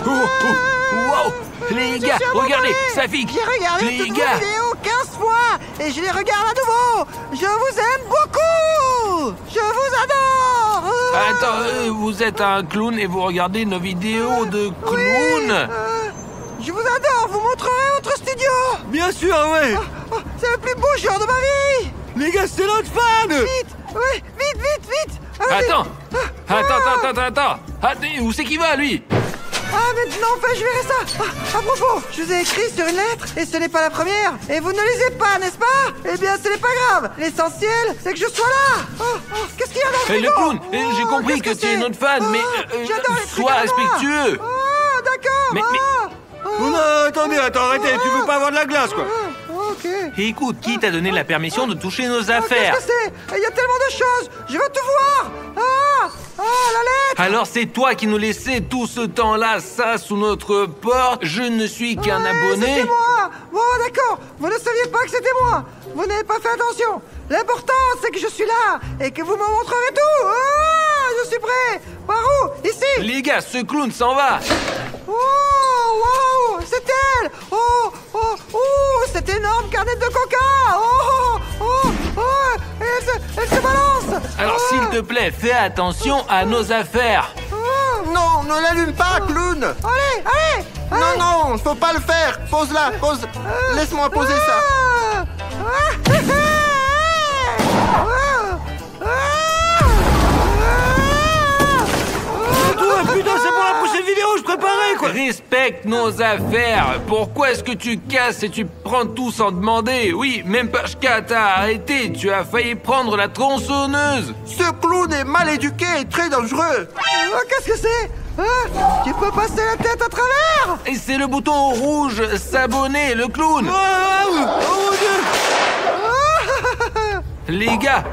Wow! Les gars, regardez, Safik! J'ai regardé les toutes gars. vos vidéos 15 fois et je les regarde à nouveau. Je vous aime beaucoup. Je vous adore. Attends, vous êtes un clown et vous regardez nos vidéos de clown? Je vous adore. Vous montrerez votre studio. Bien sûr, ouais. C'est le plus beau jour de ma vie. Les gars, c'est notre fan. Vite, oui, vite. Allez. Attends! Attends, où c'est qu'il va, lui? Maintenant, enfin, je verrai ça. À propos, je vous ai écrit sur une lettre et ce n'est pas la première. Et vous ne lisez pas, n'est-ce pas? Eh bien, ce n'est pas grave. L'essentiel, c'est que je sois là. Qu'est-ce qu'il y a dans le frigo? Le clown, j'ai compris que tu es notre fan, mais sois respectueux. D'accord. Mais- Oh non, attendez, arrêtez. Tu veux pas avoir de la glace, quoi? Ok. Écoute, qui t'a donné la permission de toucher nos affaires? Qu'est-ce que c'est? Il y a tellement de choses. Je veux tout voir. La lettre. Alors c'est toi qui nous laissais tout ce temps-là, ça, sous notre porte? Je ne suis qu'un abonné? C'était moi. Bon, d'accord. Vous ne saviez pas que c'était moi. Vous n'avez pas fait attention. L'important, c'est que je suis là et que vous me montrerez tout. Je suis prêt. Par où? Ici. Les gars, ce clown s'en va. Wow, c'est elle. Cette énorme canette de coca. Elle se balance. Alors s'il te plaît, fais attention à nos affaires. Non, ne l'allume pas, clown. Allez. Non, faut pas le faire. Pose-la, pose. Laisse-moi poser ça. Putain, c'est pour la prochaine vidéo, je préparais, quoi. Respecte nos affaires. Pourquoi est-ce que tu casses et tu prends tout sans demander? Oui, même Pashka t'a arrêté. Tu as failli prendre la tronçonneuse. Ce clown est mal éduqué et très dangereux. Qu'est-ce que c'est? Tu peux passer la tête à travers? Et c'est le bouton rouge, s'abonner, le clown. Oh mon Dieu. Les gars,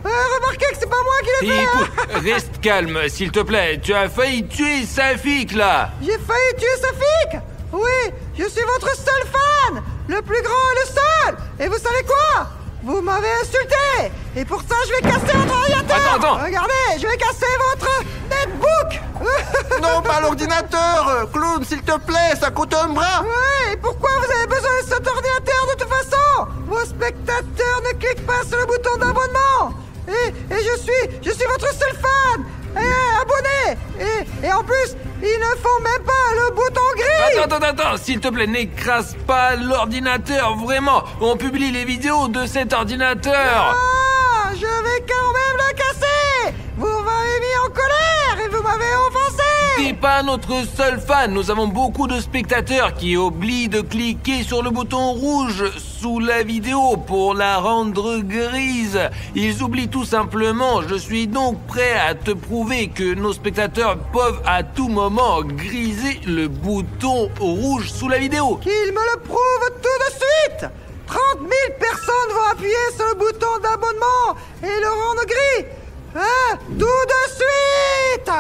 Remarquez que c'est pas moi qui l'ai fait. écoute, reste calme, s'il te plaît. Tu as failli tuer Safik, là. J'ai failli tuer Safik. Oui, je suis votre seul fan. Le plus grand et le seul. Et vous savez quoi? Vous m'avez insulté. Et pour ça, je vais casser votre ordinateur. Attends. Regardez, je vais casser votre netbook. Non, pas l'ordinateur. Clown, s'il te plaît, ça coûte un bras. Ouais, et pourquoi vous avez besoin de cet ordinateur de toute façon? Vos spectateurs ne cliquent pas sur le bouton d'abonnement. Et je suis votre seul fan. Abonné. Et en plus, ils ne font même pas le bouton gris. Attends, s'il te plaît, n'écrase pas l'ordinateur, vraiment. On publie les vidéos de cet ordinateur. Je vais quand même le casser. Vous m'avez mis en colère et vous m'avez offensé. T'es pas notre seul fan. Nous avons beaucoup de spectateurs qui oublient de cliquer sur le bouton rouge sous la vidéo pour la rendre grise. Ils oublient tout simplement. Je suis donc prêt à te prouver que nos spectateurs peuvent à tout moment griser le bouton rouge sous la vidéo. Qu'ils me le prouvent tout de suite. 30 000 personnes vont appuyer sur le bouton d'abonnement et le rendre gris. Tout de suite.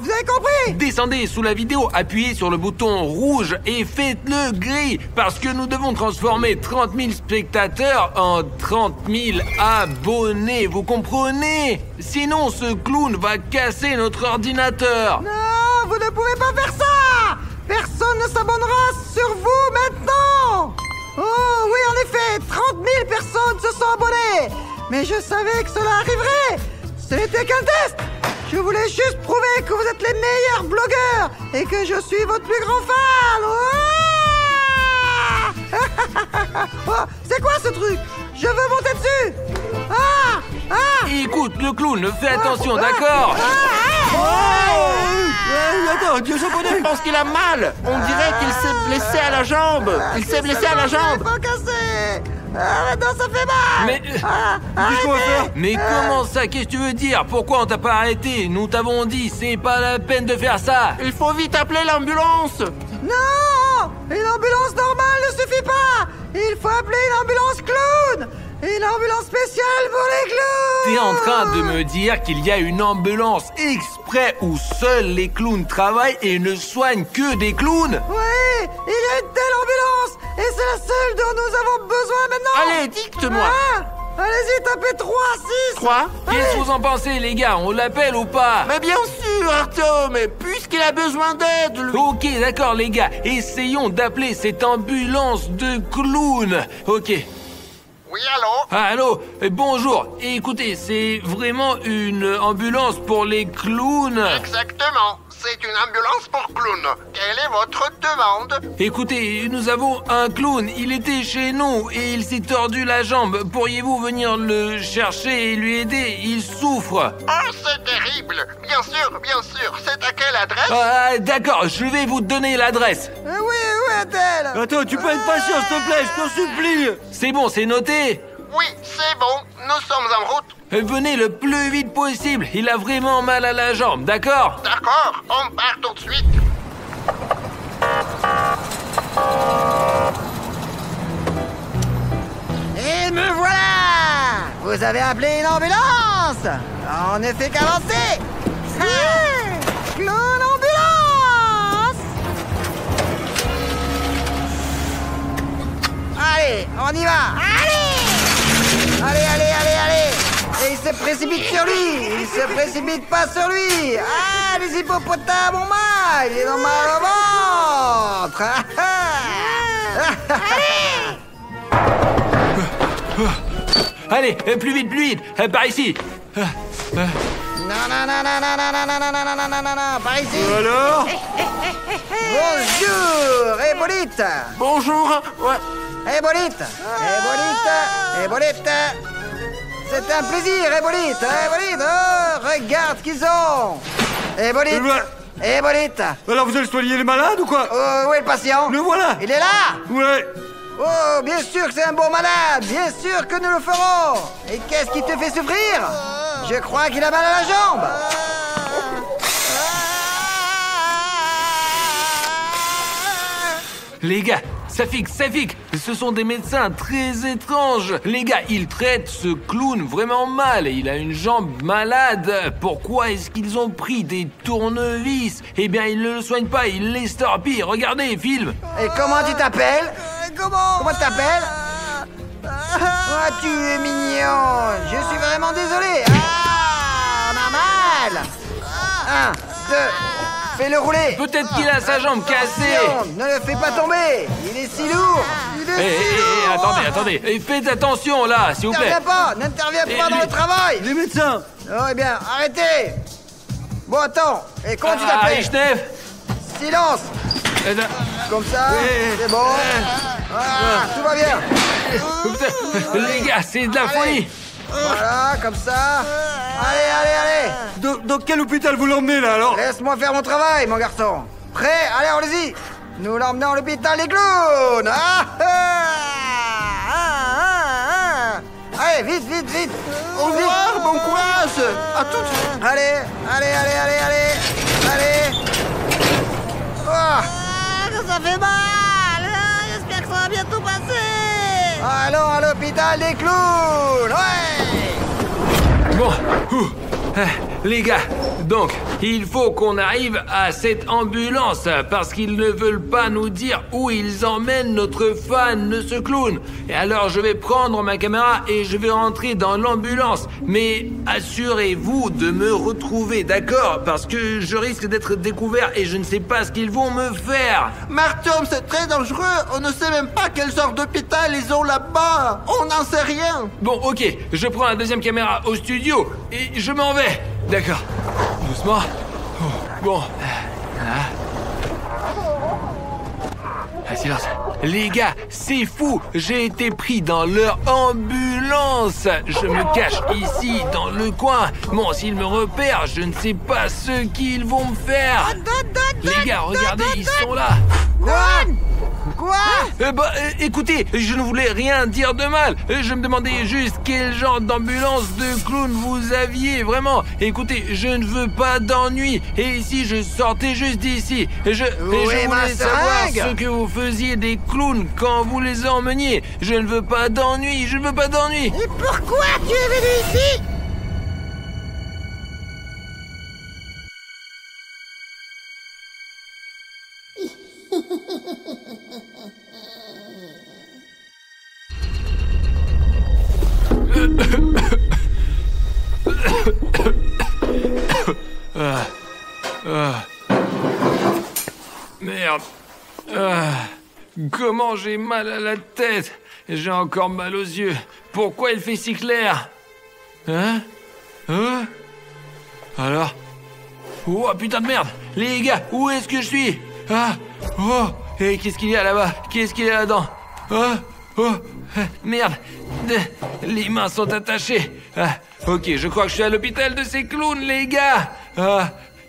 Vous avez compris? Descendez sous la vidéo, appuyez sur le bouton rouge et faites-le gris parce que nous devons transformer 30 000 spectateurs en 30 000 abonnés, vous comprenez? Sinon, ce clown va casser notre ordinateur. Non, vous ne pouvez pas faire ça. Personne ne s'abonnera sur vous maintenant. Oh oui, en effet, 30 000 personnes se sont abonnées. Mais je savais que cela arriverait. Ce n'était qu'un test. Je voulais juste prouver que vous êtes les meilleurs blogueurs et que je suis votre plus grand fan. C'est quoi ce truc? Je veux monter dessus. Écoute, le clown, fais attention, d'accord? Attends, Dieu japonais. Je pense qu'il a mal. On dirait qu'il s'est blessé à la jambe. Il s'est blessé à la jambe. Pas cassé. Maintenant ça fait mal. Mais... Qu'est-ce qu'on va faire? Mais comment ça? Qu'est-ce que tu veux dire? Pourquoi on t'a pas arrêté? Nous t'avons dit, c'est pas la peine de faire ça. Il faut vite appeler l'ambulance. Non! Une ambulance normale ne suffit pas. Il faut appeler une ambulance clown. Une ambulance spéciale pour les clowns. T'es en train de me dire qu'il y a une ambulance exprès où seuls les clowns travaillent et ne soignent que des clowns? Oui, il y a une telle ambulance et c'est la seule dont nous avons besoin maintenant. Allez, dicte-moi. Allez-y, tapez 3, 6. 3? Qu'est-ce que vous en pensez, les gars? On l'appelle ou pas? Mais bien sûr, Artyom, mais puisqu'il a besoin d'aide, lui. Ok, d'accord, les gars. Essayons d'appeler cette ambulance de clown. Ok. Oui, allô? Ah, allô? Bonjour. Écoutez, c'est vraiment une ambulance pour les clowns? Exactement. C'est une ambulance pour clown. Quelle est votre demande? Écoutez, nous avons un clown. Il était chez nous et il s'est tordu la jambe. Pourriez-vous venir le chercher et lui aider? Il souffre. Oh, c'est terrible. Bien sûr. C'est à quelle adresse? Ah, d'accord, je vais vous donner l'adresse. Oui, où est-elle? Attends, tu peux être patient, s'il te plaît, je t'en supplie. C'est bon, c'est noté. Oui, c'est bon. Nous sommes en route. Venez le plus vite possible. Il a vraiment mal à la jambe, d'accord? D'accord, on part tout de suite. Et me voilà! Vous avez appelé une ambulance? On ne fait qu'avancer! Clown ambulance! Allez, on y va! Allez! Et il se précipite sur lui! Il se précipite pas sur lui! Ah, les hippopotames ont mal! Ils ont mal au ventre! Allez, plus vite, par ici. Non, par ici! Alors? Bonjour, Hippolyte! Bonjour. Ouais. Hippolyte! C'est un plaisir, Hippolyte! Oh, regarde ce qu'ils ont! Hippolyte! Alors vous allez soigner les malades ou quoi? Où est le patient? Le voilà. Il est là! Ouais. Oh, bien sûr que c'est un bon malade! Bien sûr que nous le ferons! Et qu'est-ce qui te fait souffrir? Je crois qu'il a mal à la jambe! Les gars, Safik, ce sont des médecins très étranges. Les gars, ils traitent ce clown vraiment mal. Il a une jambe malade. Pourquoi est-ce qu'ils ont pris des tournevis? Eh bien, ils ne le soignent pas, ils l'estorpillent. Regardez, film. Et comment tu t'appelles? Comment tu t'appelles? Ah, tu es mignon! Je suis vraiment désolé! Ah, on a mal! 1, 2, fais-le rouler! Peut-être qu'il a sa jambe cassée. Attention, ne le fais pas tomber! Il est si lourd! Attendez. Faites attention, là, s'il vous plaît. N'interviens pas dans le travail! Les médecins. Oh, eh bien, arrêtez! Bon, attends, et comment tu t'appelles? Richnef. Silence! Comme ça, c'est bon. Ah, tout va bien. Les gars, c'est de la folie. Voilà, comme ça. Allez. Dans quel hôpital vous l'emmenez là alors? Laisse-moi faire mon travail, mon garçon. Prêt? Allez, allez-y. Nous l'emmenons à l'hôpital des clowns. Allez, vite. Au revoir, bon courage. À tout de suite. Allez. Oh. Ça fait mal! J'espère que ça va bientôt passer! Allons à l'hôpital des clowns! Ouais! Bon, les gars, donc, il faut qu'on arrive à cette ambulance parce qu'ils ne veulent pas nous dire où ils emmènent notre fan de ce clown. Et alors, je vais prendre ma caméra et je vais rentrer dans l'ambulance. Mais assurez-vous de me retrouver, d'accord? Parce que je risque d'être découvert et je ne sais pas ce qu'ils vont me faire. Artyom, c'est très dangereux. On ne sait même pas quel genre d'hôpital ils ont là-bas. On n'en sait rien. Bon, ok, je prends la deuxième caméra au studio et je m'en vais. D'accord. Doucement. Oh, bon. Silence. Les gars, c'est fou. J'ai été pris dans leur ambulance. Je me cache ici, dans le coin. Bon, s'ils me repèrent, je ne sais pas ce qu'ils vont me faire. Les gars, regardez, ils sont là. Quoi? Écoutez, je ne voulais rien dire de mal. Je me demandais juste quel genre d'ambulance de clown vous aviez, vraiment. Écoutez, je ne veux pas d'ennui. Et si je sortais juste d'ici, je voulais savoir ce que vous faisiez des clowns quand vous les emmeniez. Je ne veux pas d'ennui, Et pourquoi tu es venu ici? Merde. Comment j'ai mal à la tête? J'ai encore mal aux yeux. Pourquoi il fait si clair? Hein? Alors? Oh putain de merde! Les gars, où est-ce que je suis? Et qu'est-ce qu'il y a là-bas? Qu'est-ce qu'il y a là-dedans? Merde! Les mains sont attachées. Ok, je crois que je suis à l'hôpital de ces clowns, les gars!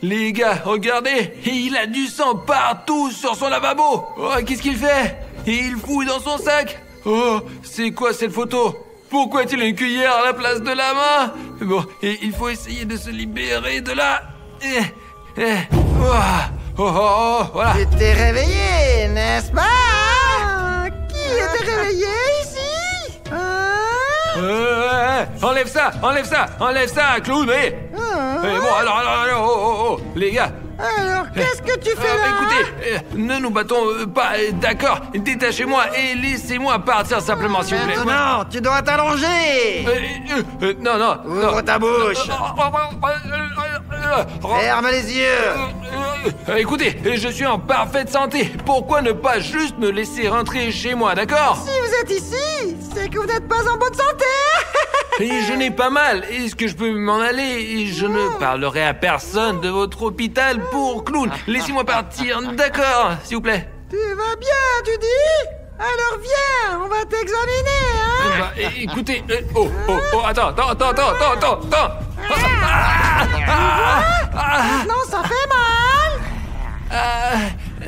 Les gars, regardez! Il a du sang partout sur son lavabo! Qu'est-ce qu'il fait? Il fouille dans son sac! C'est quoi cette photo? Pourquoi a-t-il une cuillère à la place de la main? Bon, il faut essayer de se libérer de là. Voilà. Tu t'es réveillé, n'est-ce pas? Qui était réveillé ici? Enlève ça, clown, bon, alors, les gars. Alors, qu'est-ce que tu fais là? Écoutez, ne nous battons pas, d'accord? Détachez-moi et laissez-moi partir simplement, s'il vous plaît. Maintenant, tu dois t'allonger. Non. Ouvre ta bouche. Ferme les yeux. Écoutez, je suis en parfaite santé. Pourquoi ne pas juste me laisser rentrer chez moi, d'accord? Si vous êtes ici, c'est que vous n'êtes pas en bonne santé. Et je n'ai pas mal. Est-ce que je peux m'en aller? Et je ne parlerai à personne de votre hôpital pour clown. Laissez-moi partir, d'accord, s'il vous plaît. Tu vas bien, tu dis? Alors viens, on va t'examiner, hein? Écoutez, attends. Non, ça fait mal.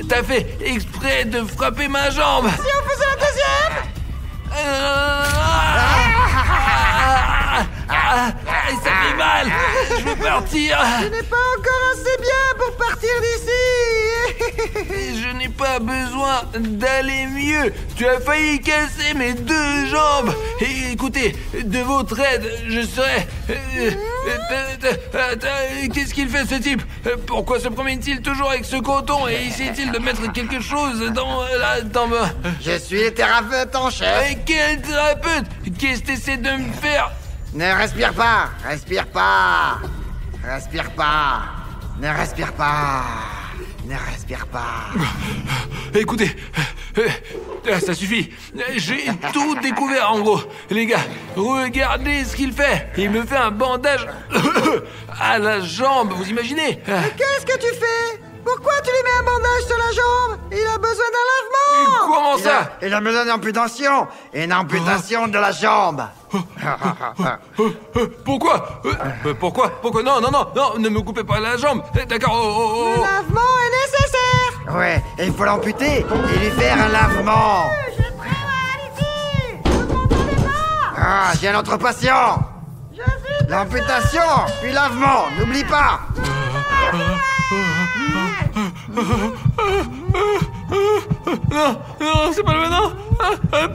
T'as fait exprès de frapper ma jambe. Si on faisait la deuxième? Ça fait mal. Je veux partir. Tu n'es pas encore assez bien pour partir d'ici. Je n'ai pas besoin d'aller mieux. Tu as failli casser mes 2 jambes. Et écoutez, de votre aide, je serai... Qu'est-ce qu'il fait, ce type? Pourquoi se promène-t-il toujours avec ce coton? Et essaie-t-il de mettre quelque chose dans Je suis le thérapeute en chef. Mais quel thérapeute? Qu'est-ce que tu essaies de me faire? Ne respire pas. Respire pas. Respire pas. Ne respire pas. Ne respire pas. Écoutez, ça suffit. J'ai tout découvert en gros. Les gars, regardez ce qu'il fait. Il me fait un bandage à la jambe, vous imaginez? Qu'est-ce que tu fais? Pourquoi tu lui mets un bandage sur la jambe? Il a besoin d'un lavement. Comment ça? Il a besoin d'amputation. Une amputation de la jambe. Pourquoi? Pourquoi? Non, ne me coupez pas la jambe. D'accord, Le lavement est nécessaire. Ouais, et il faut l'amputer et lui faire un lavement. J'ai très mal ici. Vous m'entendez pas? J'ai un autre patient. L'amputation, puis lavement, n'oublie pas. Non, c'est pas le maintenant.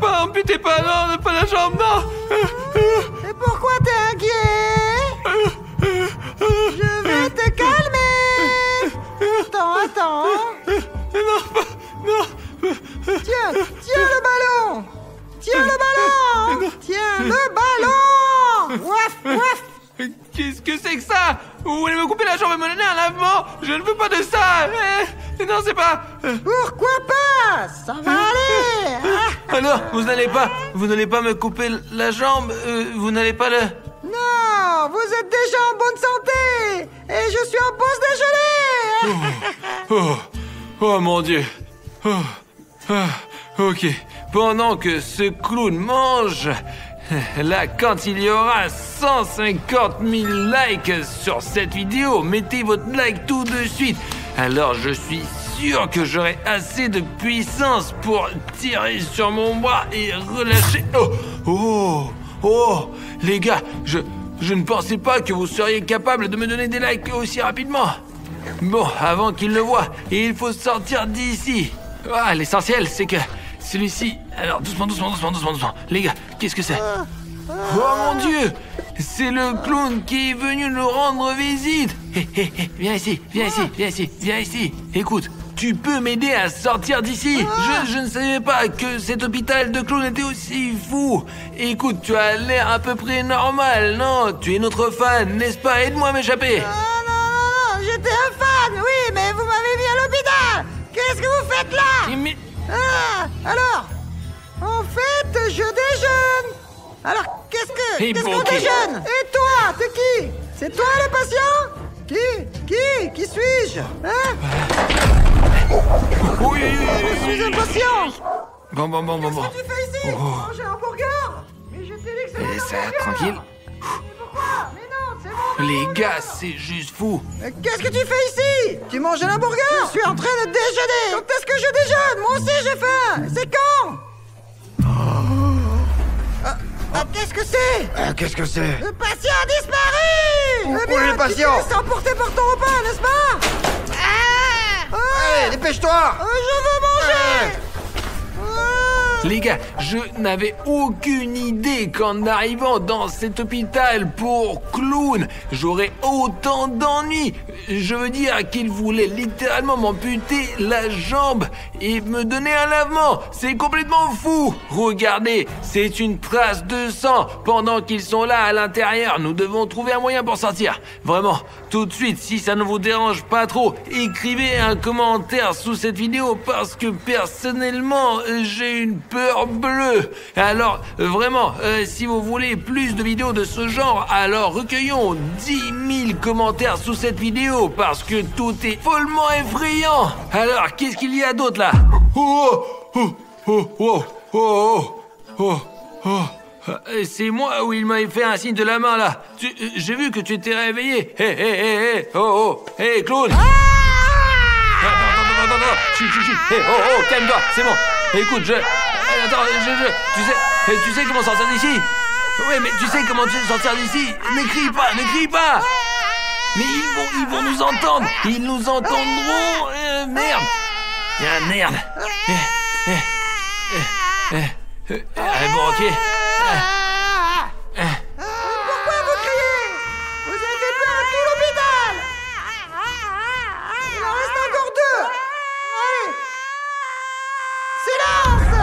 Pas amputé, pas la jambe, non. Et pourquoi t'es inquiet? Je vais te calmer. Attends. Non. Tiens le ballon. Tiens le ballon. Ouaf. Qu'est-ce que c'est que ça? Vous voulez me couper la jambe et me donner un lavement? Je ne veux pas de ça. Non, c'est pas... Pourquoi pas? Ça va aller. Alors, vous n'allez pas me couper la jambe? Vous n'allez pas le... Non, vous êtes déjà en bonne santé. Et je suis en pause déjeuner. Oh mon Dieu. Ok. Pendant que ce clown mange... Là, quand il y aura 150 000 likes sur cette vidéo, mettez votre like tout de suite. Alors, je suis sûr que j'aurai assez de puissance pour tirer sur mon bras et relâcher... Oh, les gars, je ne pensais pas que vous seriez capable de me donner des likes aussi rapidement. Bon, avant qu'il le voie, il faut sortir d'ici. L'essentiel, c'est que... Celui-ci... Alors, doucement. Les gars, qu'est-ce que c'est? Oh mon Dieu! C'est le clown qui est venu nous rendre visite! Viens ici! Écoute, tu peux m'aider à sortir d'ici? Je ne savais pas que cet hôpital de clowns était aussi fou! Écoute, tu as l'air à peu près normal, non? Tu es notre fan, n'est-ce pas? Aide-moi à m'échapper! Non, j'étais un fan, oui, mais vous m'avez mis à l'hôpital. Qu'est-ce que Alors, en fait, je déjeune. Alors, qu'est-ce qu'on déjeune? Et toi, t'es qui? C'est toi le patient? Qui suis-je? Hein? Oui. Je suis un patient. Bon. Qu'est-ce que tu fais ici? Manger un hamburger? Mais je t'ai dit que c'est Et mon ça, hamburger. tranquille. Mais pourquoi? Mais non, c'est mon Les hamburger. gars, c'est juste fou. Qu'est-ce que tu fais ici? Tu manges un hamburger? Je suis en train de déjeuner. Quand est-ce que je déjeune? Moi aussi j'ai faim. C'est quand? Qu'est-ce que c'est? Qu'est-ce que c'est? Le patient a disparu! Où est le patient? Tu te laisses emporter par ton repas, n'est-ce pas? Allez, dépêche-toi! Je veux manger! Les gars, je n'avais aucune idée qu'en arrivant dans cet hôpital pour clown, j'aurais autant d'ennuis. Je veux dire qu'il voulait littéralement m'amputer la jambe et me donner un lavement. C'est complètement fou. Regardez, c'est une trace de sang. Pendant qu'ils sont là à l'intérieur, nous devons trouver un moyen pour sortir. Vraiment, tout de suite, si ça ne vous dérange pas trop, écrivez un commentaire sous cette vidéo parce que personnellement, j'ai une peur bleue. Alors, vraiment, si vous voulez plus de vidéos de ce genre, alors recueillons 10 000 commentaires sous cette vidéo parce que tout est follement effrayant. Alors, qu'est-ce qu'il y a d'autre là? C'est moi où il m'avait fait un signe de la main là. J'ai vu que tu t'es réveillé. Hé, clown. Attends. Chut. Hé, calme-toi, c'est bon. Écoute, tu sais comment sortir d'ici? Oui, mais tu sais comment sortir d'ici? Ne crie pas. Mais ils vont nous entendre. Ils nous entendront. Merde. Merde. Bon, ok. Pourquoi vous criez? Vous avez fait peur à tout l'hôpital! Il en reste encore 2! Allez! Silence!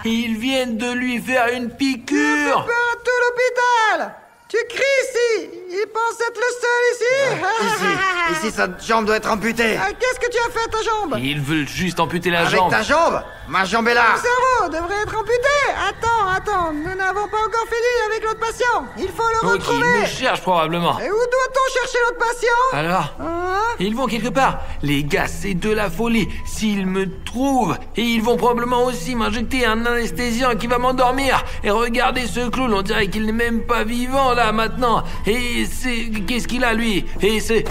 Ils viennent de lui faire une Tu piqûre. fais peur à tout l'hôpital! Tu cries ici! Il pense être le seul ici! Ici, sa jambe doit être amputée. Qu'est-ce que tu as fait à ta jambe? Ils veulent juste amputer la Avec jambe. ta jambe? Ma jambe est là. Le cerveau devrait être amputé! Attends, nous n'avons pas encore fini avec l'autre patient! Il faut le Ok, retrouver! ils nous cherchent probablement. Et où doit-on chercher l'autre patient? Alors, Hein? ils vont quelque part. Les gars, c'est de la folie. S'ils me trouvent, et ils vont probablement aussi m'injecter un anesthésiant qui va m'endormir. Et regardez ce clown, on dirait qu'il n'est même pas vivant là maintenant. Et qu'est-ce qu'il a lui? Et c'est...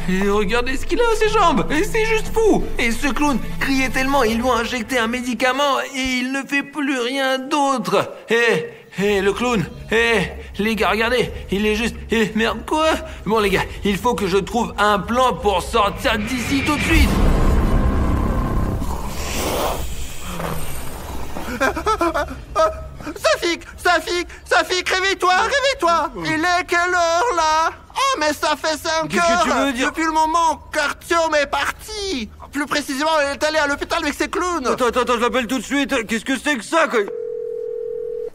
Et regardez ce qu'il a à ses jambes. Et c'est juste fou. Et ce clown criait tellement, ils lui ont injecté un médicament et il ne fait plus rien d'autre. Le clown. Les gars, regardez, il est juste... merde, quoi? Bon, les gars, il faut que je trouve un plan pour sortir d'ici tout de suite. Safik, réveille-toi! Il est quelle heure, là? Oh, mais ça fait 5 Qu'est-ce heures! que tu veux dire? Depuis le moment qu'Artyom est parti! Plus précisément, il est allé à l'hôpital avec ses clowns! Attends, je l'appelle tout de suite. Qu'est-ce que c'est que ça, quoi?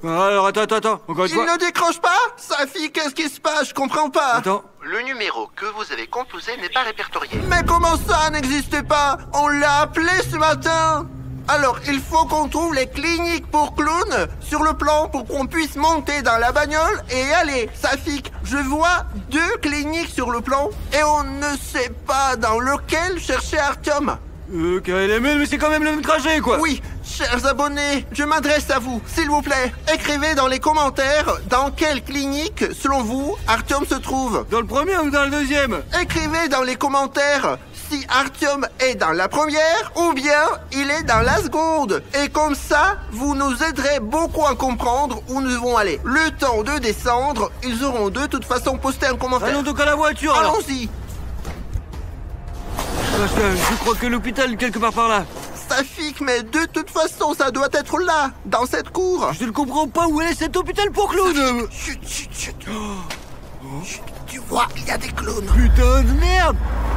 Alors, attends. Encore une Il fois. ne décroche pas? Safik, qu'est-ce qui se passe? Je comprends pas! Attends. Le numéro que vous avez composé n'est pas répertorié. Mais comment ça n'existait pas? On l'a appelé ce matin! Alors, il faut qu'on trouve les cliniques pour clowns sur le plan pour qu'on puisse monter dans la bagnole et aller. Safik, je vois 2 cliniques sur le plan et on ne sait pas dans lequel chercher Artyom. KLML, mais c'est quand même le même trajet, quoi. Oui, chers abonnés, je m'adresse à vous. S'il vous plaît, écrivez dans les commentaires dans quelle clinique, selon vous, Artyom se trouve. Dans le premier ou dans le deuxième? Écrivez dans les commentaires si Artyom est dans la première ou bien il est dans la seconde. Et comme ça, vous nous aiderez beaucoup à comprendre où nous devons aller. Le temps de descendre, ils auront de toute façon posté un commentaire. Allons donc à la voiture, alors. Allons-y. Je crois que l'hôpital est quelque part par là. Safik, mais de toute façon, ça doit être là, dans cette cour. Je ne comprends pas où est cet hôpital pour clowns. Chut. Chut, tu vois, il y a des clowns. Putain de merde.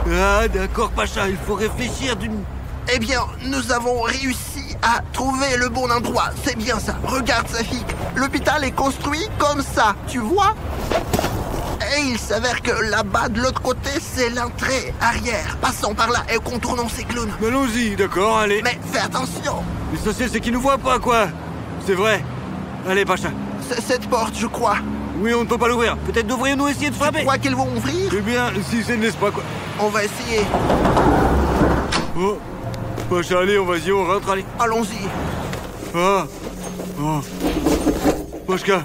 Ah, d'accord, Pacha, il faut réfléchir d'une... Eh bien, nous avons réussi à trouver le bon endroit. C'est bien ça. Regarde, Safik. L'hôpital est construit comme ça, tu vois? Et il s'avère que là-bas, de l'autre côté, c'est l'entrée arrière. Passons par là et contournons ces clowns. Allons-y, d'accord, allez. Mais fais attention. L'essentiel, c'est qu'ils nous voient pas, quoi. C'est vrai. Allez, Pacha. C'est cette porte, je crois. Oui, on ne peut pas l'ouvrir. Peut-être devrions-nous essayer de Je frapper. crois qu'ils vont ouvrir. Eh bien, si c'est n'est-ce pas, quoi. On va essayer. Oh. Pacha, allez, vas-y, on rentre, allez. Allons-y. Ah. Oh. Pachka.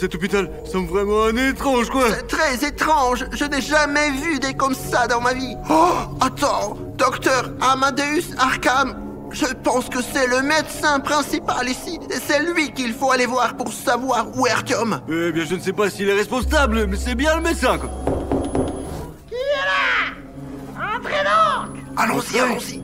Cet hôpital semble vraiment un étrange, quoi. C'est très étrange. Je n'ai jamais vu des comme ça dans ma vie. Oh, attends. Docteur Amadeus Arkham. Je pense que c'est le médecin principal ici. C'est lui qu'il faut aller voir pour savoir où est Artyom. Eh bien, je ne sais pas s'il est responsable, mais c'est bien le médecin, quoi. Qui est là? Entrez donc! Allons-y, allons-y.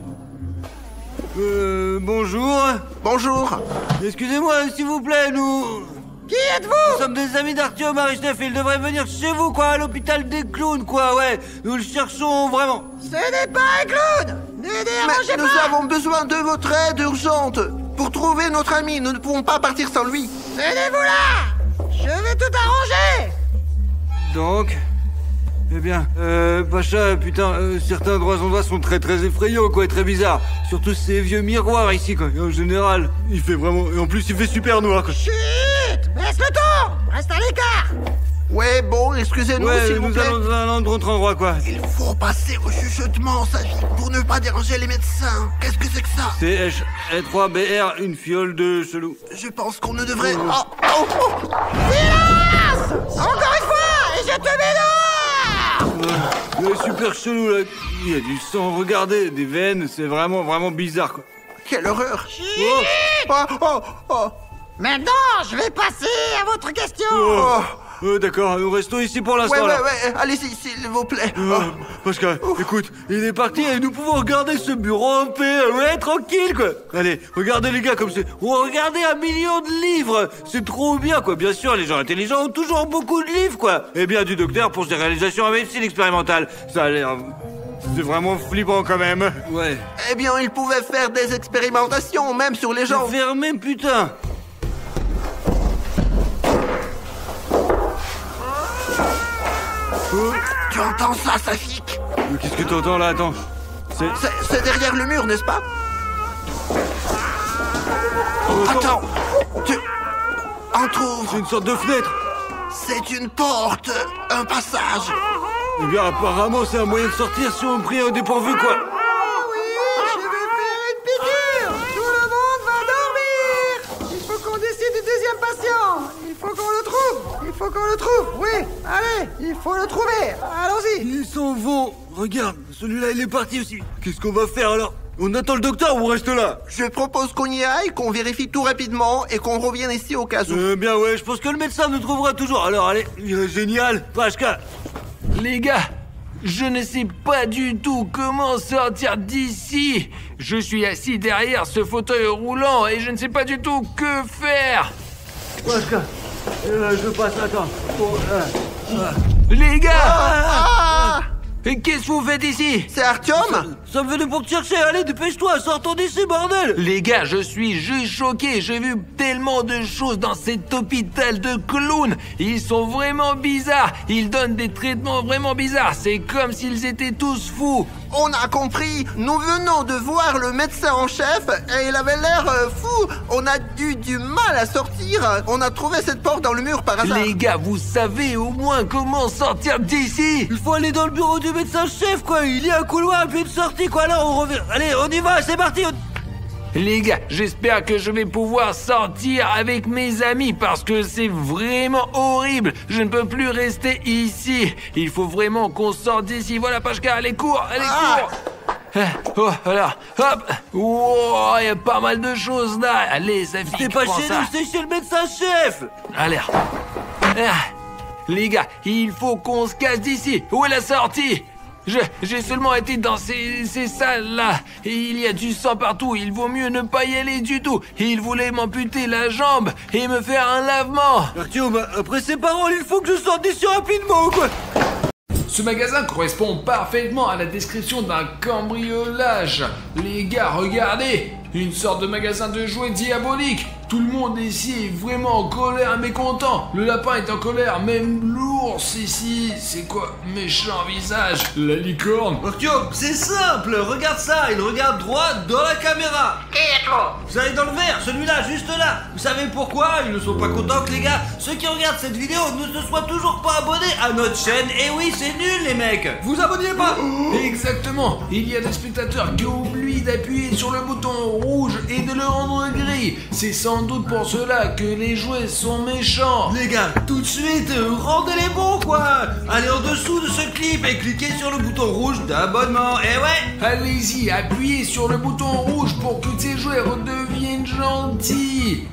Bonjour. Bonjour. Excusez-moi, s'il vous plaît, nous Qui êtes-vous? sommes des amis d'Artyom Arichnev. Il devrait venir chez vous, quoi, à l'hôpital des clowns, quoi, ouais. Nous le cherchons vraiment. Ce n'est pas un clown! Ne dérangez Mais nous pas! avons besoin de votre aide urgente. Pour trouver notre ami, nous ne pouvons pas partir sans lui. Tenez-vous là! Je vais tout arranger! Donc... Eh bien, Pacha, putain, certains endroits sont très effrayants, quoi, et très bizarres. Surtout ces vieux miroirs ici, quoi. Et en général, il fait vraiment... Et en plus, il fait super noir, quoi. Chut! Baisse le ton! Reste à l'écart! Ouais, bon, excusez-nous, Ouais, s'il vous nous plaît. allons dans un autre endroit, quoi. Il faut passer au chuchotement, Safi, pour ne pas déranger les médecins. Qu'est-ce que c'est que ça? CH3BR, une fiole de chelou. Je pense qu'on ne devrait... Oh. Silence! Encore une fois! Et je te mets dehors! Il est super chelou, là. Il y a du sang, regardez, des veines, c'est vraiment bizarre, quoi. Quelle horreur. Chut! Oh. Maintenant, je vais passer à votre question! D'accord, nous restons ici pour l'instant, Ouais, là. allez-y, s'il vous plaît. Pascal, écoute, il est parti et nous pouvons regarder ce bureau en paix, ouais, tranquille, quoi. Allez, regardez les gars comme c'est... Regardez 1 million de livres. C'est trop bien, quoi. Bien sûr, les gens intelligents ont toujours beaucoup de livres, quoi. Et bien du docteur pour ses réalisations en médecine expérimentale. Ça a l'air... C'est vraiment flippant, quand même. Ouais. Eh bien, il pouvait faire des expérimentations, même sur les gens. Fermé, putain. Tu entends ça, Safik? Qu'est-ce que t'entends, là? Attends. C'est derrière le mur, n'est-ce pas? Attends. Entrouvre. C'est une sorte de fenêtre. C'est une porte. Un passage. Eh bien, apparemment, c'est un moyen de sortir si on prie au dépourvu, quoi. Oui, je vais faire une piqûre. Tout le monde va dormir. Il faut qu'on décide du deuxième patient. Il faut qu'on le trouve. Oui, allez, il faut le trouver. Allons-y. Ils s'en vont. Regarde, celui-là, il est parti aussi. Qu'est-ce qu'on va faire, alors? On attend le docteur ou on reste là? Je propose qu'on y aille, qu'on vérifie tout rapidement et qu'on revienne ici au cas où. Bien, ouais, je pense que le médecin nous trouvera toujours. Alors, allez, génial. Pachka. Les gars, je ne sais pas du tout comment sortir d'ici. Je suis assis derrière ce fauteuil roulant et je ne sais pas du tout que faire. Pachka, je passe, attends. Les gars, Ah! qu'est-ce que vous faites ici? C'est Artyom? Ça me venait pour te chercher, allez, dépêche-toi, sortons d'ici, bordel. Les gars, je suis juste choqué. J'ai vu tellement de choses dans cet hôpital de clowns. Ils sont vraiment bizarres. Ils donnent des traitements vraiment bizarres. C'est comme s'ils étaient tous fous. On a compris. Nous venons de voir le médecin en chef et il avait l'air fou. On a eu du mal à sortir. On a trouvé cette porte dans le mur par hasard. Les gars, vous savez au moins comment sortir d'ici? Il faut aller dans le bureau du médecin-chef, quoi. Il y a un couloir à pied de sortie, quoi. Là, on revient. Allez, on y va, c'est parti. Les gars, j'espère que je vais pouvoir sortir avec mes amis parce que c'est vraiment horrible. Je ne peux plus rester ici. Il faut vraiment qu'on sorte d'ici. Voilà, Pachka, allez, cours, cours. Oh, voilà, hop. Wow, il y a pas mal de choses là. Allez, ça C'est pas chez nous, c'est chez le médecin-chef. Allez. Les gars, il faut qu'on se casse d'ici. Où est la sortie? J'ai seulement été dans ces salles-là. Et il y a du sang partout. Il vaut mieux ne pas y aller du tout. Il voulait m'amputer la jambe et me faire un lavement. Artyom, après ces paroles, il faut que je sorte d'ici rapidement, quoi. Ce magasin correspond parfaitement à la description d'un cambriolage. Les gars, regardez. Une sorte de magasin de jouets diabolique. Tout le monde ici est vraiment en colère et mécontent. Le lapin est en colère, même l'ours ici. C'est quoi? Méchant visage. La licorne. Artyom, c'est simple, regarde ça, il regarde droit dans la caméra. Qui est trop? Vous allez dans le vert, celui-là, juste là. Vous savez pourquoi? Ils ne sont pas contents que les gars, ceux qui regardent cette vidéo, ne se soient toujours pas abonnés à notre chaîne. Et oui, c'est nul les mecs. Vous abonnez pas? Exactement. Il y a des spectateurs qui oublient d'appuyer sur le bouton rouge et de le rendre gris. C'est sans doute pour cela que les jouets sont méchants. Les gars, tout de suite, rendez-les bons quoi. Allez en dessous de ce clip et cliquez sur le bouton rouge d'abonnement. Et ouais. Allez-y, appuyez sur le bouton rouge pour que ces jouets redeviennent gentils.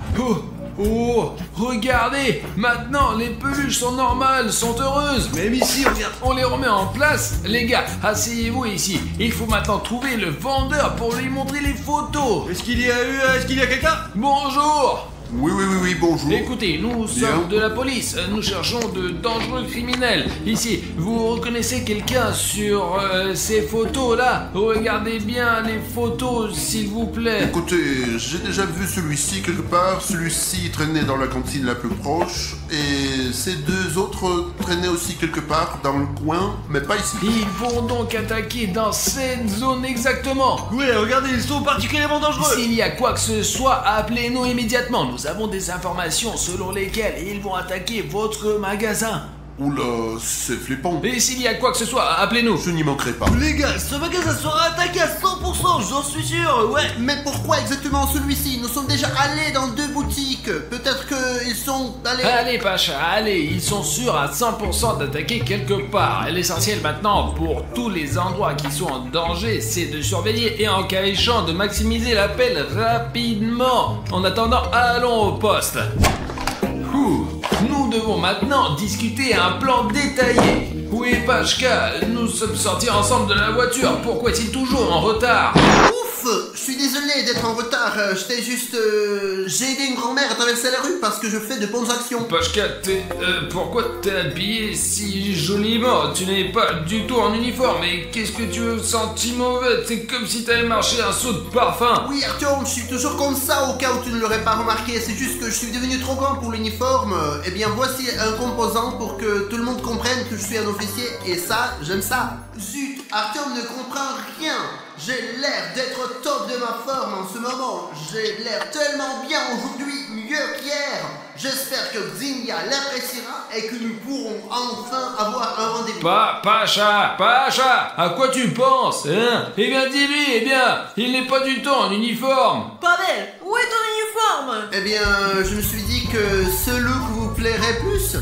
Oh, regardez, maintenant les peluches sont normales, sont heureuses. Même ici, regarde. On les remet en place. Les gars, asseyez-vous ici. Il faut maintenant trouver le vendeur pour lui montrer les photos. Est-ce qu'il y a quelqu'un? Bonjour. Oui, bonjour. Écoutez, nous sommes de la police. Nous cherchons de dangereux criminels. Ici, vous reconnaissez quelqu'un sur ces photos-là? Regardez bien les photos, s'il vous plaît. Écoutez, j'ai déjà vu celui-ci quelque part. Celui-ci traînait dans la cantine la plus proche. Et ces deux autres traînaient aussi quelque part dans le coin, mais pas ici. Ils vont donc attaquer dans cette zone exactement. Oui, regardez, ils sont particulièrement dangereux. S'il y a quoi que ce soit, appelez-nous immédiatement. Nous avons des informations selon lesquelles ils vont attaquer votre magasin. Oula, c'est flippant. Et s'il y a quoi que ce soit, appelez-nous. Je n'y manquerai pas. Les gars, ce magasin sera attaqué à 100%, j'en suis sûr, ouais. Mais pourquoi exactement celui-ci? Nous sommes déjà allés dans 2 boutiques. Peut-être qu'ils sont allés... Allez Pacha, allez, ils sont sûrs à 100% d'attaquer quelque part. L'essentiel maintenant pour tous les endroits qui sont en danger, c'est de surveiller et en cas échéant de maximiser l'appel rapidement. En attendant, allons au poste. Nous devons maintenant discuter un plan détaillé. Où est Pachka? Nous sommes sortis ensemble de la voiture. Pourquoi est-il toujours en retard? Ouf! Je suis désolé d'être en retard. J'étais juste... J'ai aidé une grand-mère à traverser la rue parce que je fais de bonnes actions. Pachka, pourquoi t'es habillé si joliment? Tu n'es pas du tout en uniforme. Et qu'est-ce que tu veux senti mauvais? C'est comme si t'avais marché un saut de parfum. Oui, Artyom, je suis toujours comme ça au cas où tu ne l'aurais pas remarqué. C'est juste que je suis devenu trop grand pour l'uniforme. Eh bien, voici un composant pour que tout le monde comprenne que je suis un officier. Et ça, j'aime ça. Zut, Artyom ne comprend rien. J'ai l'air d'être au top de ma forme en ce moment. J'ai l'air tellement bien aujourd'hui, mieux qu'hier. J'espère que Xenia l'appréciera et que nous pourrons enfin avoir un rendez-vous. Pacha, à quoi tu penses, hein? Eh bien, dis-lui, il n'est pas du tout en uniforme. Pavel, où est ton uniforme? Eh bien, je me suis dit que ce look vous plairait plus.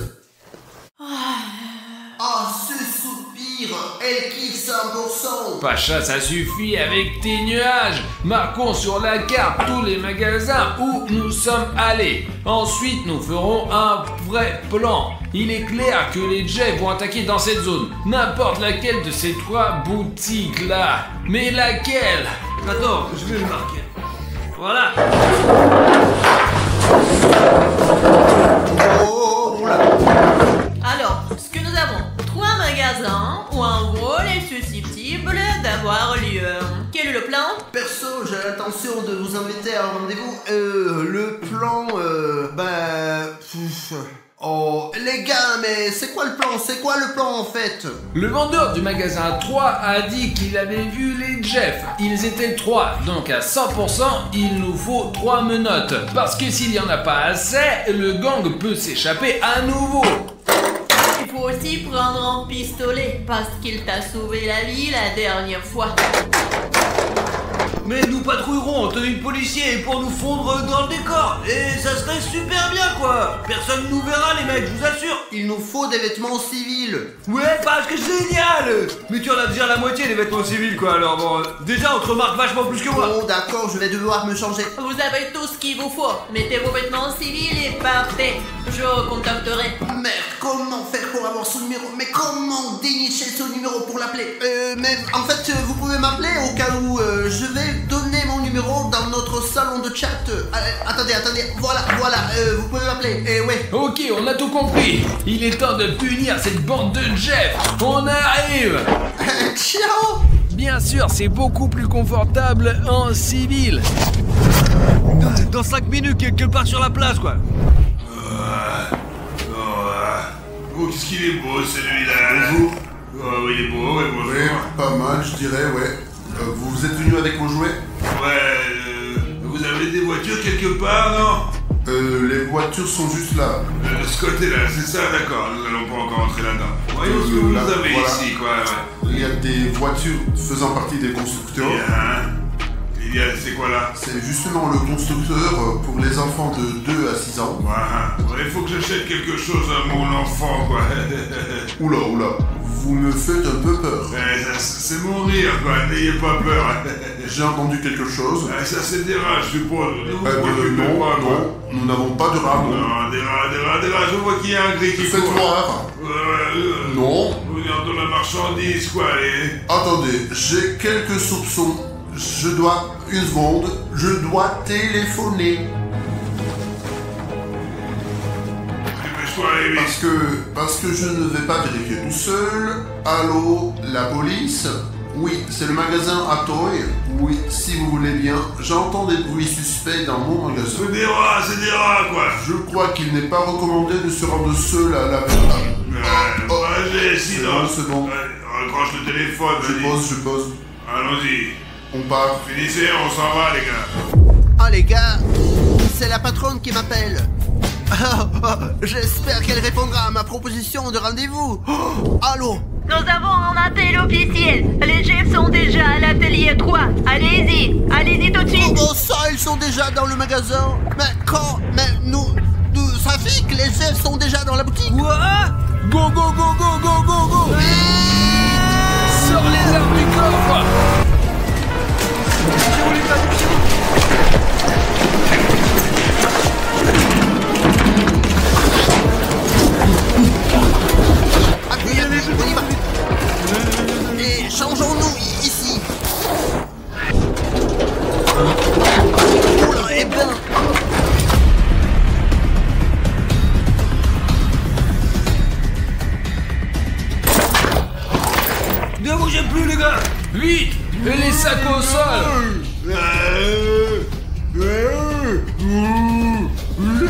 Ah, ce soupir, elle kiffe 100%. Pacha, ça suffit avec tes nuages. Marquons sur la carte tous les magasins où nous sommes allés. Ensuite, nous ferons un vrai plan. Il est clair que les Jets vont attaquer dans cette zone. N'importe laquelle de ces 3 boutiques-là. Mais laquelle? Attends, je vais le marquer. Voilà. Oh là. Alors, ce que nous avons 3 magasins où un vol est susceptible d'avoir lieu. Quel est le plan? Perso, j'ai l'intention de vous inviter à un rendez-vous. Le plan, Oh, les gars, mais c'est quoi le plan? C'est quoi le plan en fait? Le vendeur du magasin 3 a dit qu'il avait vu les Jeff. Ils étaient 3, donc à 100%, il nous faut 3 menottes. Parce que s'il n'y en a pas assez, le gang peut s'échapper à nouveau. Il faut aussi prendre un pistolet parce qu'il t'a sauvé la vie la dernière fois. Mais nous patrouillerons en tenue de policier pour nous fondre dans le décor. Et ça serait super bien quoi. Personne nous verra les mecs, je vous assure. Il nous faut des vêtements civils. Ouais, parce que génial. Mais tu en as déjà la moitié des vêtements civils quoi. Alors bon, déjà on te remarque vachement plus que moi. Bon d'accord, je vais devoir me changer. Vous avez tout ce qu'il vous faut. Mettez vos vêtements civils et partez. Je contacterai. Merde, comment faire pour avoir son numéro? Mais comment dénicher son numéro pour l'appeler? Mais en fait, vous pouvez m'appeler au cas où je vais donner mon numéro dans notre salon de chat. Attendez, voilà, vous pouvez m'appeler. Ouais. Ok, on a tout compris. Il est temps de punir cette bande de Jeff. On arrive. Ciao. Bien bien sûr, c'est beaucoup plus confortable en civil. Dans 5 minutes, quelque part sur la place, quoi. Oh, qu'est-ce qu'il est beau celui-là. Bonjour. Oh, il est beau, ouais, bonjour. Ouais, pas mal, je dirais, ouais. Vous êtes venu avec vos jouets? Ouais, vous avez des voitures quelque part, non? Les voitures sont juste là. De ce côté-là, c'est ça, d'accord. Nous allons pas encore entrer là-dedans. Voyons ce que vous là, avez voilà. ici, quoi. Ouais. Il y a des voitures faisant partie des constructeurs. C'est quoi là? C'est justement le constructeur pour les enfants de 2 à 6 ans. Ouais, il faut que j'achète quelque chose à mon enfant, quoi. Oula, vous me faites un peu peur. Ouais, c'est mon rire, quoi. N'ayez pas peur. J'ai entendu quelque chose. Ça, c'est des rats, je suppose. Ne vous préoccupez Non, pas, quoi. non, nous n'avons pas de rats, non. Non, des rats. Je vois qu'il y a un gris qui Faites court. voir. Non. Regardons la marchandise, quoi, allez. Attendez, j'ai quelques soupçons. Je dois... Une seconde. Je dois téléphoner. Dépêche-toi, allez, vite. Parce que je ne vais pas vérifier tout seul. Allô, la police? Oui, c'est le magasin Atoy. Oui, si vous voulez bien. J'entends des bruits suspects dans mon magasin. C'est des rats, quoi. Je crois qu'il n'est pas recommandé de se rendre seul à la véranda. Vas-y, sinon. C'est bon. Raccroche le téléphone, Je pose. Allons-y. On part. Finissez, on s'en va, les gars. Ah les gars, c'est la patronne qui m'appelle. J'espère qu'elle répondra à ma proposition de rendez-vous. Allô? Nous avons un appel officiel. Les chefs sont déjà à l'atelier 3. Allez-y tout de suite. Comment ça, ils sont déjà dans le magasin? Mais nous, ça fait que les chefs sont déjà dans la boutique. Quoi? Go Sors les armes du coffre. Appuyez, on y va. Et changeons-nous ici. Oula, eh ben. Ne bougez plus, les gars. Vite. Et les sacs au sol. Ne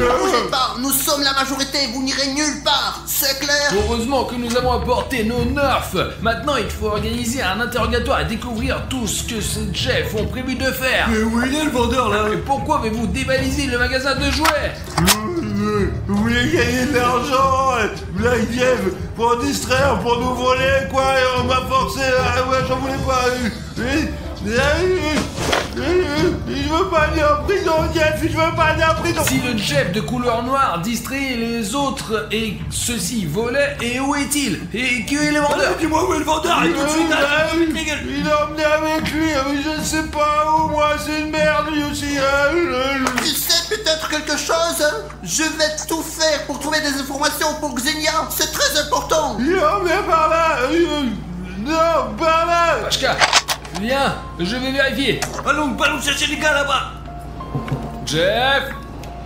bougez pas, nous sommes la majorité, vous n'irez nulle part, c'est clair? Heureusement que nous avons apporté nos nerfs. Maintenant, il faut organiser un interrogatoire et découvrir tout ce que ces chefs ont prévu de faire. Mais où il est, le vendeur, là? Et pourquoi avez-vous dévalisé le magasin de jouets? Vous voulez gagner de l'argent, Black Jeff, pour distraire, pour nous voler, quoi, et on m'a forcé, ouais, j'en voulais pas. Je veux pas aller en prison, Jeff, je veux pas aller en prison. Si le chef de couleur noire distrait les autres et ceux-ci volaient, et où est-il? Et qui est le vendeur? Dis-moi où est le vendeur, et tout de suite, Il l'a emmené avec lui, mais je ne sais pas où, moi, c'est une merde, lui aussi. Tu sais peut-être quelque chose? Je vais tout faire pour trouver des informations pour Xenia, c'est très important. Il l'a emmené par là. Non, par là. Pachka, viens, je vais vérifier. Allons chercher les gars là-bas. Jeff?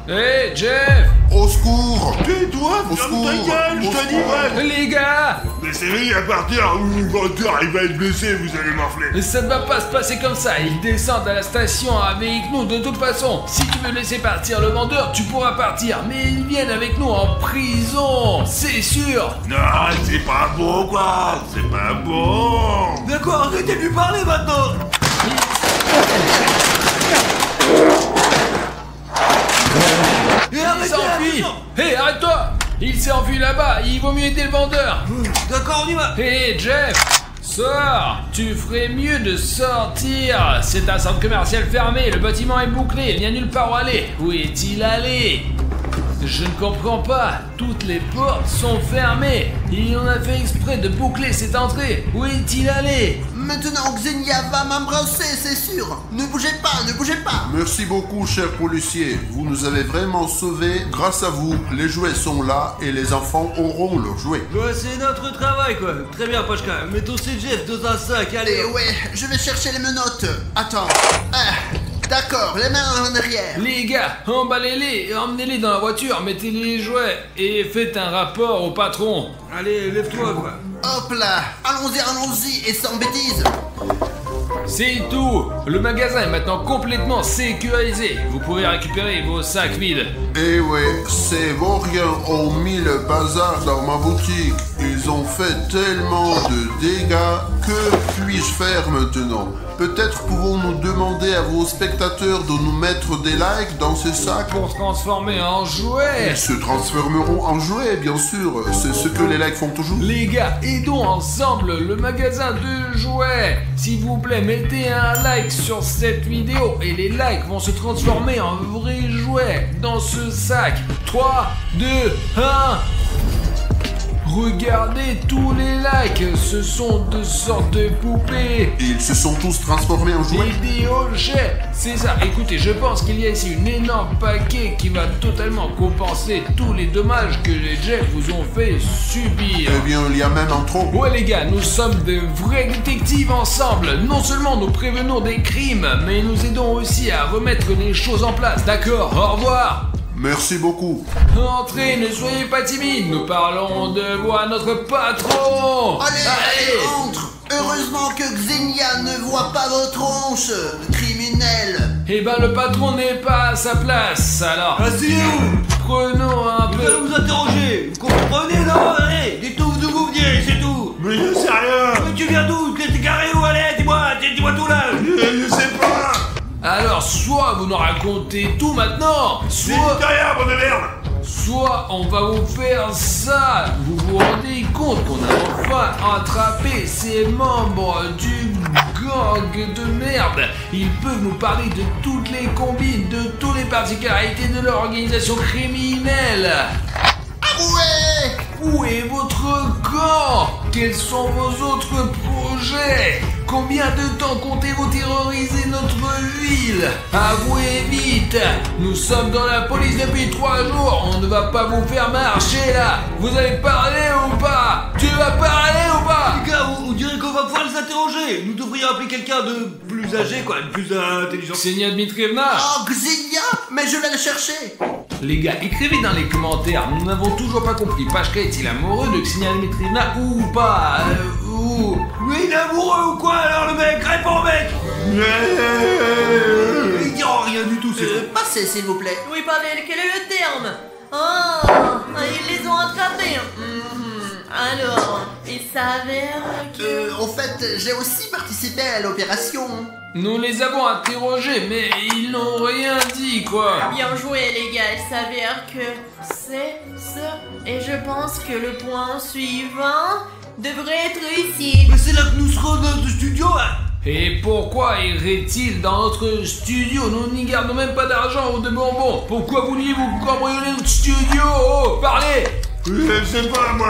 Hé, Jeff! Au secours! Tais-toi, Au ferme ta secours. gueule, je te dis, ouais. Les gars! Laissez-lui à partir, ou le vendeur, il va être blessé, vous allez m'enfler. Ça ne va pas se passer comme ça, ils descendent à la station avec nous de toute façon. Si tu veux laisser partir le vendeur, tu pourras partir, mais ils viennent avec nous en prison, c'est sûr. Non, c'est pas bon, quoi. C'est pas bon. D'accord, arrêtez de lui parler maintenant. Il s'enfuit. Hé, arrête-toi! Il s'est enfui là-bas, il vaut mieux aider le vendeur. D'accord, on y va. Hé, Jeff! Sors! Tu ferais mieux de sortir! C'est un centre commercial fermé, le bâtiment est bouclé, il n'y a nulle part où aller. Où est-il allé? Je ne comprends pas, toutes les portes sont fermées. Et on a fait exprès de boucler cette entrée. Où est-il allé? Maintenant Xenia va m'embrasser, c'est sûr. Ne bougez pas, ne bougez pas. Merci beaucoup, cher policier. Vous nous avez vraiment sauvés. Grâce à vous, les jouets sont là et les enfants auront leurs jouets. Ouais, c'est notre travail, quoi. Très bien, Pachka. Mettons ces Jeff dans un sac, allez. Et ouais, je vais chercher les menottes. Attends. D'accord, les mains en arrière. Les gars, emballez-les, emmenez-les dans la voiture, mettez les jouets et faites un rapport au patron. Allez, lève-toi, quoi. Hop là, allons-y, et sans bêtises. C'est tout. Le magasin est maintenant complètement sécurisé. Vous pouvez récupérer vos sacs vides. Eh ouais, ces vauriens ont mis le bazar dans ma boutique. Ils ont fait tellement de dégâts. Que puis-je faire maintenant? Peut-être pouvons-nous demander à vos spectateurs de nous mettre des likes dans ces sacs? Pour se transformer en jouets. Ils se transformeront en jouets, bien sûr. C'est ce que les likes font toujours. Les gars, aidons ensemble le magasin de jouets. S'il vous plaît, mettez un like sur cette vidéo et les likes vont se transformer en vrais jouets dans ce sac. 3, 2, 1... Regardez tous les likes, ce sont de sortes de poupées. Ils se sont tous transformés en jouets. Et des objets, c'est ça. Écoutez, je pense qu'il y a ici une énorme paquet qui va totalement compenser tous les dommages que les Jeff vous ont fait subir. Eh bien, il y a même un trop. Ouais les gars, nous sommes de vrais détectives ensemble. Non seulement nous prévenons des crimes, mais nous aidons aussi à remettre les choses en place. D'accord, au revoir. Merci beaucoup. Entrez, ne soyez pas timides, nous parlons de vous à notre patron. Allez, entre. Heureusement que Xenia ne voit pas vos tronches, criminel. Eh ben le patron n'est pas à sa place, alors... Asseyez-vous. Prenons un Je peu... vais vous interroger. Vous comprenez, non? Allez, dites-nous d'où vous venez, c'est tout. Mais je sais rien. Mais tu viens d'où? T'es garé où? Allez, dis-moi tout là. Je sais pas. Alors, soit vous nous racontez tout maintenant, Je dis rien, bon de merde. soit on va vous faire ça. Vous vous rendez compte qu'on a enfin attrapé ces membres du gang de merde. Ils peuvent nous parler de toutes les combines, de toutes les particularités de leur organisation criminelle. Ouais. Où est votre camp? Quels sont vos autres projets? Combien de temps comptez-vous terroriser notre ville? Avouez vite! Nous sommes dans la police depuis 3 jours, on ne va pas vous faire marcher là! Vous allez parler ou pas? Tu vas parler ou pas? Les gars, on dirait qu'on va pouvoir les interroger. Nous devrions appeler quelqu'un de plus âgé, quoi, de plus intelligent. Ksenia Dmitrievna? Oh, Xenia, mais je vais le chercher. Les gars, écrivez dans les commentaires, nous n'avons toujours pas compris. Pashka est-il amoureux de Ksenia Dmitrievna ou pas? Mais il est amoureux ou quoi alors le mec? Réponds mec. Ils diront rien du tout, c'est Passez, s'il vous plaît. Oui, Pavel, quel est le terme? Oh, ils les ont attrapés. Alors, il s'avère que... Au fait, j'ai aussi participé à l'opération. Nous les avons interrogés, mais ils n'ont rien dit, quoi. Bien joué, les gars, il s'avère que c'est ça. Et je pense que le point suivant devrait être ici. Mais c'est là que nous serons dans notre studio, hein. Et pourquoi irait-il dans notre studio? Nous n'y gardons même pas d'argent ou de bonbons. Pourquoi vouliez-vous cambrioler notre studio? Oh, parlez! Je sais pas, moi.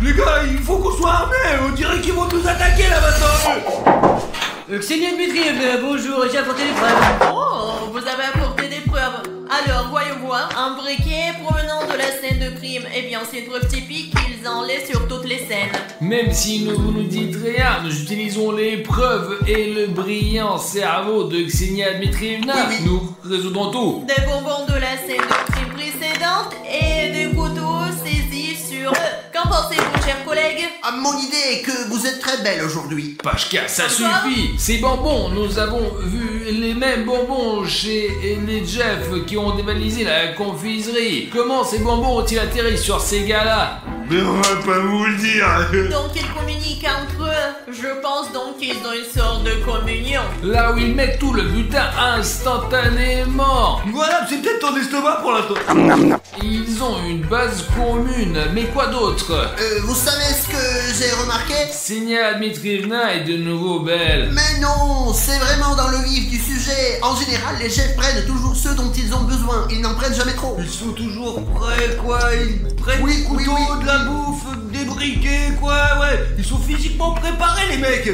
Les gars, il faut qu'on soit armés. On dirait qu'ils vont nous attaquer là maintenant. Ksenia Dmitrievna, bonjour, j'ai apporté des preuves. Oh, vous avez apporté des preuves. Alors, voyons voir. Un briquet provenant de la scène de crime. Eh bien, c'est une preuve typique qu'ils en laissent sur toutes les scènes. Même si vous nous dites rien, nous utilisons les preuves et le brillant cerveau de Ksenia Dmitrievna. Oui. Nous résoudrons tout. Des bonbons de la scène de crime précédente et des couteaux saisis sur eux. Qu'en pensez-vous, chers collègues? Ah, mon idée est que vous êtes très belle aujourd'hui. Pashka, ça Encore? suffit. Ces bonbons, nous avons vu les mêmes bonbons chez les Jeff qui ont dévalisé la confiserie. Comment ces bonbons ont-ils atterri sur ces gars-là? Mais on va pas vous le dire. Donc ils communiquent entre eux. Je pense donc qu'ils ont une sorte de communion. Là où ils mettent tout le butin instantanément. Voilà, c'est peut-être ton estomac pour l'instant. Ils ont une base commune, mais quoi d'autre? Vous savez ce que j'ai remarqué? Ksenia Dmitrievna est de nouveau belle. Mais non, c'est vraiment dans le vif du sujet. En général, les chefs prennent toujours ceux dont ils ont besoin. Ils n'en prennent jamais trop. Ils sont toujours prêts, quoi. Ils prennent Oui, des couteaux, oui, oui. de la bouffe, des briquets, quoi. Ouais, ils sont physiquement préparés, les mecs.